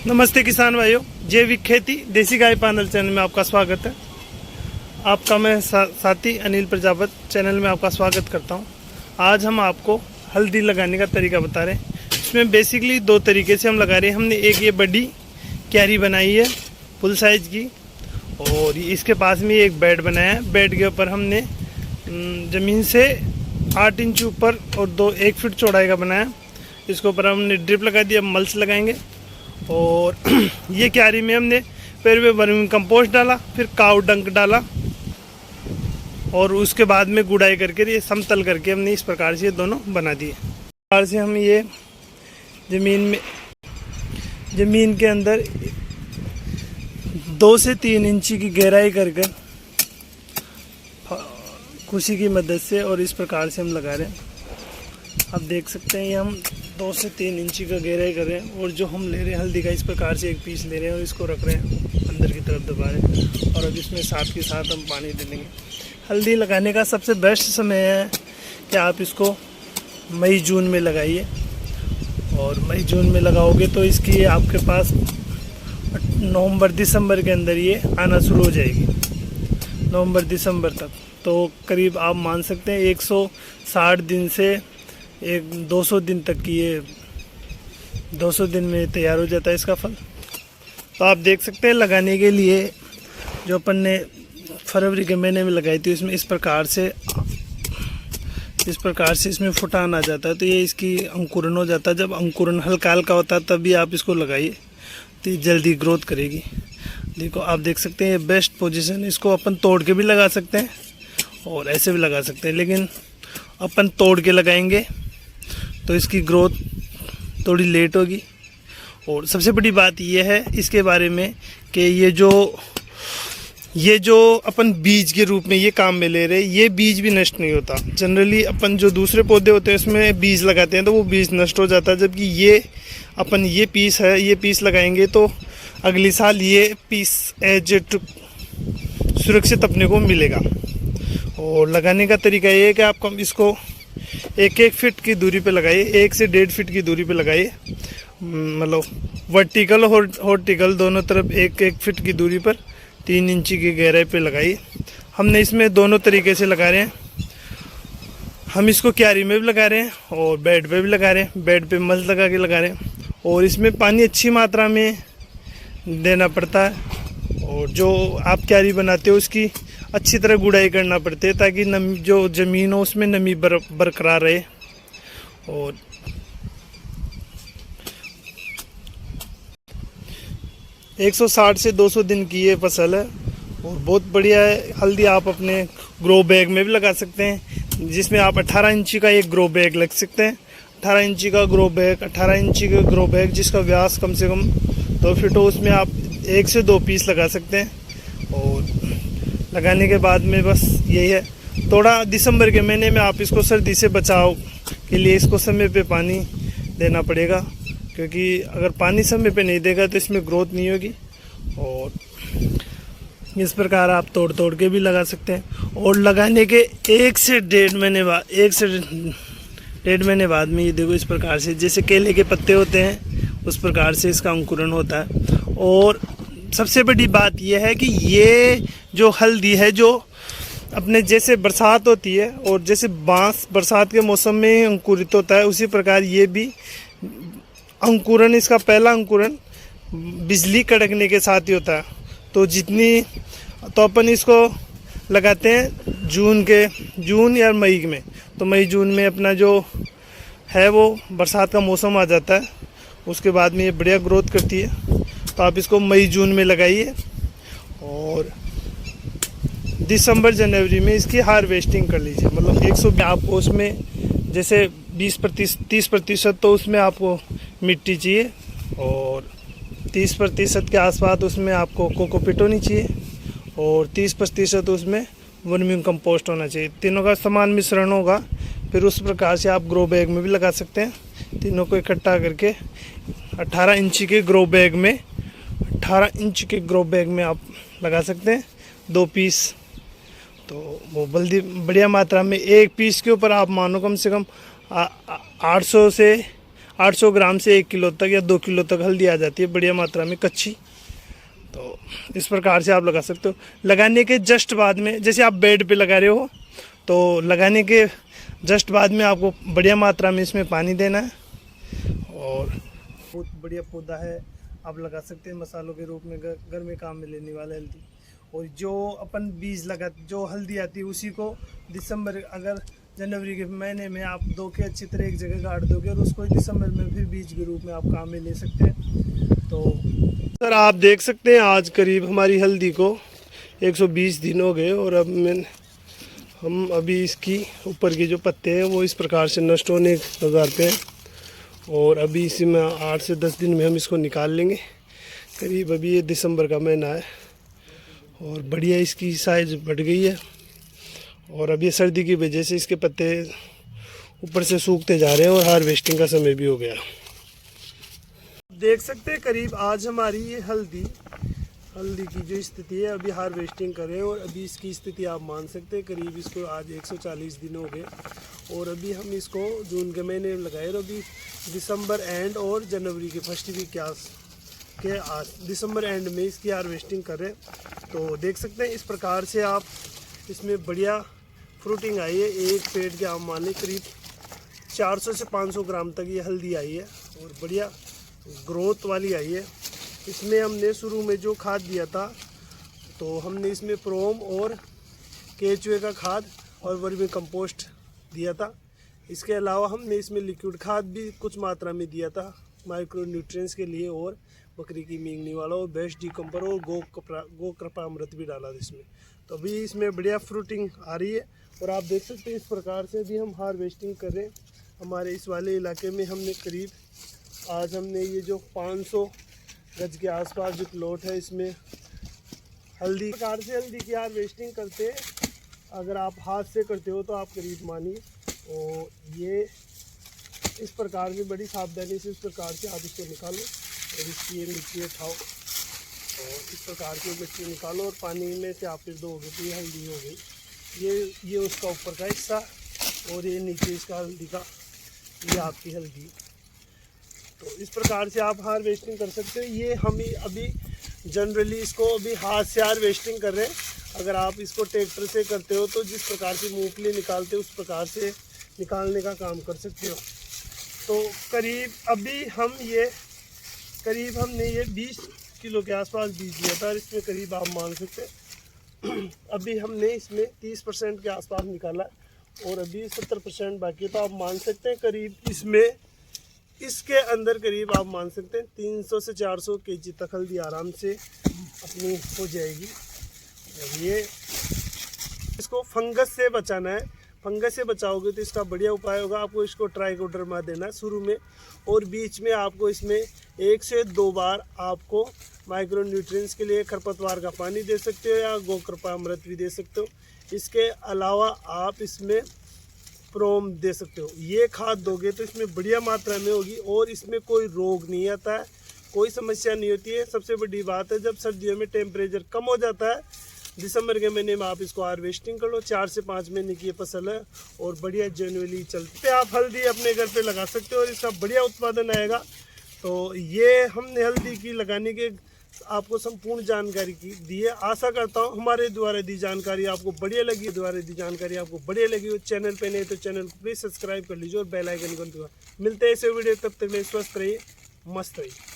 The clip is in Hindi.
नमस्ते किसान भाइयों, जैविक खेती देसी गाय पानल चैनल में आपका स्वागत है। आपका मैं साथी अनिल प्रजापति चैनल में आपका स्वागत करता हूं। आज हम आपको हल्दी लगाने का तरीका बता रहे हैं। इसमें बेसिकली दो तरीके से हम लगा रहे हैं। हमने एक ये बड़ी क्यारी बनाई है फुल साइज की, और इसके पास में एक बेड बनाया है। बेड के ऊपर हमने ज़मीन से 8 इंच ऊपर और 1 फीट चौड़ाई का बनाया। इसके ऊपर हमने ड्रिप लगा दिया, मल्च लगाएंगे। और ये क्यारी में हमने पहले वर्मी कंपोस्ट डाला, फिर काऊ डंक डाला, और उसके बाद में गुड़ाई करके ये समतल करके हमने इस प्रकार से ये दोनों बना दिए। इस प्रकार से हम ये ज़मीन के अंदर 2 से 3 इंची की गहराई करके कुशी की मदद से और इस प्रकार से हम लगा रहे हैं। आप देख सकते हैं ये हम 2 से 3 इंची का गहराई कर रहे हैं। और जो हम ले रहे हैं हल्दी का, इस प्रकार से एक पीस ले रहे हैं और इसको रख रहे हैं, अंदर की तरफ दबा रहे हैं। और अब इसमें साथ के साथ हम पानी दे देंगे। हल्दी लगाने का सबसे बेस्ट समय है कि आप इसको मई जून में लगाइए। और मई जून में लगाओगे तो इसकी आपके पास नवंबर दिसंबर के अंदर ये आना शुरू हो जाएगी। नवंबर दिसंबर तक तो करीब आप मान सकते हैं 160 दिन से 200 दिन तक की ये 200 दिन में तैयार हो जाता है इसका फल। तो आप देख सकते हैं लगाने के लिए जो अपन ने फरवरी के महीने में लगाई थी, इसमें इस प्रकार से इसमें फुटान आ जाता है। तो ये इसकी अंकुरन हो जाता है। जब अंकुरन हल्का हल्का होता है तभी आप इसको लगाइए, तो ये जल्दी ग्रोथ करेगी। देखो आप देख सकते हैं ये बेस्ट पोजीशन। इसको अपन तोड़ के भी लगा सकते हैं और ऐसे भी लगा सकते हैं, लेकिन अपन तोड़ के लगाएंगे तो इसकी ग्रोथ थोड़ी लेट होगी। और सबसे बड़ी बात यह है इसके बारे में कि ये जो अपन बीज के रूप में ये काम में ले रहे हैं, ये बीज भी नष्ट नहीं होता। जनरली अपन जो दूसरे पौधे होते हैं उसमें बीज लगाते हैं तो वो बीज नष्ट हो जाता है, जबकि ये अपन ये पीस लगाएंगे तो अगले साल ये पीस एज सुरक्षित अपने को मिलेगा। और लगाने का तरीका ये है कि आप इसको 1-1 फीट की दूरी पे लगाइए, 1 से 1.5 फीट की दूरी पे लगाइए। मतलब वर्टिकल और हॉर्टिकल दोनों तरफ 1-1 फीट की दूरी पर 3 इंची की गहराई पे लगाइए। हमने इसमें दोनों तरीके से लगा रहे हैं। हम इसको क्यारी में भी लगा रहे हैं और बेड पे भी लगा रहे हैं। बेड पे मल्च लगा के लगा रहे हैं और इसमें पानी अच्छी मात्रा में देना पड़ता है। और जो आप क्यारी बनाते हो उसकी अच्छी तरह गुड़ाई करना पड़ती है ताकि नमी जो ज़मीन हो उसमें नमी बरकरार रहे। और एक 160 से 200 दिन की ये फसल है और बहुत बढ़िया है। हल्दी आप अपने ग्रो बैग में भी लगा सकते हैं, जिसमें आप 18 इंची का एक ग्रो बैग लग सकते हैं। 18 इंची का ग्रो बैग जिसका व्यास कम से कम 2 फीट हो, उसमें आप 1 से 2 पीस लगा सकते हैं। और लगाने के बाद में बस यही है, थोड़ा दिसंबर के महीने में आप इसको सर्दी से बचाव के लिए इसको समय पे पानी देना पड़ेगा, क्योंकि अगर पानी समय पे नहीं देगा तो इसमें ग्रोथ नहीं होगी। और इस प्रकार आप तोड़ के भी लगा सकते हैं। और लगाने के 1 से 1.5 महीने बाद में ये देखो इस प्रकार से जैसे केले के पत्ते होते हैं उस प्रकार से इसका अंकुरन होता है। और सबसे बड़ी बात यह है कि ये जो हल्दी है, जो अपने जैसे बरसात होती है और जैसे बांस बरसात के मौसम में अंकुरित होता है, उसी प्रकार ये भी अंकुरन, इसका पहला अंकुरन बिजली कड़कने के साथ ही होता है। तो अपन इसको लगाते हैं जून या मई में। तो मई जून में अपना जो है वो बरसात का मौसम आ जाता है, उसके बाद में ये बढ़िया ग्रोथ करती है। तो आप इसको मई जून में लगाइए और दिसंबर जनवरी में इसकी हार्वेस्टिंग कर लीजिए। मतलब 100 आपको उसमें जैसे 30% तो उसमें आपको मिट्टी चाहिए और 30% के आसपास उसमें आपको कोकोपीट होनी चाहिए और 30% उसमें वर्मी कंपोस्ट होना चाहिए। तीनों का समान मिश्रण होगा। फिर उस प्रकार से आप ग्रो बैग में भी लगा सकते हैं। तीनों को इकट्ठा करके 18 इंची के ग्रो बैग में आप लगा सकते हैं 2 पीस। तो वो बढ़िया मात्रा में एक पीस के ऊपर आप मानो कम से कम 800 से 800 ग्राम से 1 किलो तक या 2 किलो तक हल्दी आ जाती है बढ़िया मात्रा में कच्ची। तो इस प्रकार से आप लगा सकते हो। लगाने के जस्ट बाद में, जैसे आप बेड पे लगा रहे हो, तो लगाने के जस्ट बाद में आपको बढ़िया मात्रा में इसमें पानी देना है। और बहुत बढ़िया पौधा है, आप लगा सकते हैं मसालों के रूप में, घर में काम में लेने वाला हल्दी। और जो अपन बीज लगा, जो हल्दी आती है उसी को दिसंबर, अगर जनवरी के महीने में आप धो के अच्छी तरह एक जगह गाड़ दोगे और उसको दिसंबर में फिर बीज के रूप में आप काम में ले सकते हैं। तो सर आप देख सकते हैं आज करीब हमारी हल्दी को 120 दिन हो गए और अब हम अभी इसकी ऊपर के जो पत्ते हैं वो इस प्रकार से नष्ट होने कगार पे हैं। और अभी इसी में 8 से 10 दिन में हम इसको निकाल लेंगे करीब। अभी ये दिसंबर का महीना है और बढ़िया इसकी साइज़ बढ़ गई है। और अब ये सर्दी की वजह से इसके पत्ते ऊपर से सूखते जा रहे हैं और हार्वेस्टिंग का समय भी हो गया। देख सकते हैं करीब आज हमारी ये हल्दी की जो स्थिति है, अभी हार्वेस्टिंग करें और अभी इसकी स्थिति आप मान सकते हैं करीब इसको आज 140 दिन हो गए। और अभी हम इसको जून के महीने में लगाए और अभी दिसंबर एंड और जनवरी के फर्स्ट वीक के दिसंबर एंड में इसकी हार्वेस्टिंग करें। तो देख सकते हैं इस प्रकार से आप इसमें बढ़िया फ्रूटिंग आई है। एक पेड़ के आप मान लें करीब 400 से 500 ग्राम तक ये हल्दी आई है और बढ़िया ग्रोथ वाली आई है। इसमें हमने शुरू में जो खाद दिया था, तो हमने इसमें प्रोम और केचुए का खाद और वर्मी कंपोस्ट दिया था। इसके अलावा हमने इसमें लिक्विड खाद भी कुछ मात्रा में दिया था माइक्रो न्यूट्रिएंट्स के लिए, और बकरी की मींगनी वाला और बेस्ट डीकम्पर और गो कृपामृत भी डाला था इसमें। तो अभी इसमें बढ़िया फ्रूटिंग आ रही है और आप देख सकते हैं इस प्रकार से भी हम हार्वेस्टिंग कर रहे हैं। हमारे इस वाले इलाके में हमने करीब आज हमने ये जो 500 गज के आसपास जो प्लॉट है इसमें हल्दी प्रकार से हल्दी की हार्वेस्टिंग करते हैं। अगर आप हाथ से करते हो तो आप करीब मानिए, और ये इस प्रकार से बड़ी सावधानी से इस प्रकार से आप इसको निकालो और इसकी ये मिट्टी उठाओ और इस प्रकार से मिट्टी निकालो और पानी में से आप फिर दोगे तो ये हल्दी हो गई। ये उसका ऊपर का हिस्सा और ये नीचे इसका हल्दी का, ये आपकी हल्दी। तो इस प्रकार से आप हार्वेस्टिंग कर सकते हो। ये हम ही अभी जनरली इसको अभी हाथ से हार्वेस्टिंग कर रहे हैं। अगर आप इसको ट्रैक्टर से करते हो तो जिस प्रकार से मूंगफली निकालते हो उस प्रकार से निकालने का काम कर सकते हो। तो करीब अभी हमने ये 20 किलो के आसपास बीज लिया था और इसमें करीब आप मान सकते हैं अभी हमने इसमें 30% के आसपास निकाला और अभी 70% बाकी है। तो आप मान सकते हैं करीब इसके अंदर करीब आप मान सकते हैं 300 से 400 केजी तक हल्दी आराम से अपनी हो जाएगी। और ये इसको फंगस से बचाना है। फंगस से बचाओगे तो इसका बढ़िया उपाय होगा, आपको इसको ट्राइकोडर्मा देना है शुरू में, और बीच में आपको इसमें 1 से 2 बार आपको माइक्रो न्यूट्रिएंट्स के लिए खरपतवार का पानी दे सकते हो या गोकृपा अमृत भी दे सकते हो। इसके अलावा आप इसमें प्रोम दे सकते हो। ये खाद दोगे तो इसमें बढ़िया मात्रा में होगी और इसमें कोई रोग नहीं आता है, कोई समस्या नहीं होती है। सबसे बड़ी बात है जब सर्दियों में टेम्परेचर कम हो जाता है, दिसंबर के महीने में आप इसको हार्वेस्टिंग कर लो। 4 से 5 महीने की ये फसल है और बढ़िया जेन्युइनली चलती है। आप हल्दी अपने घर पे लगा सकते हो और इसका बढ़िया उत्पादन आएगा। तो ये हमने हल्दी की लगाने के आपको संपूर्ण जानकारी दी है। आशा करता हूँ हमारे द्वारा दी जानकारी आपको बढ़िया लगी हो। चैनल पे नहीं तो चैनल को प्लीज़ सब्सक्राइब कर लीजिए और बेल आइकन को दबाइए। मिलते हैं ऐसे वीडियो, तब तक के लिए स्वस्थ रहिए, मस्त रहिए।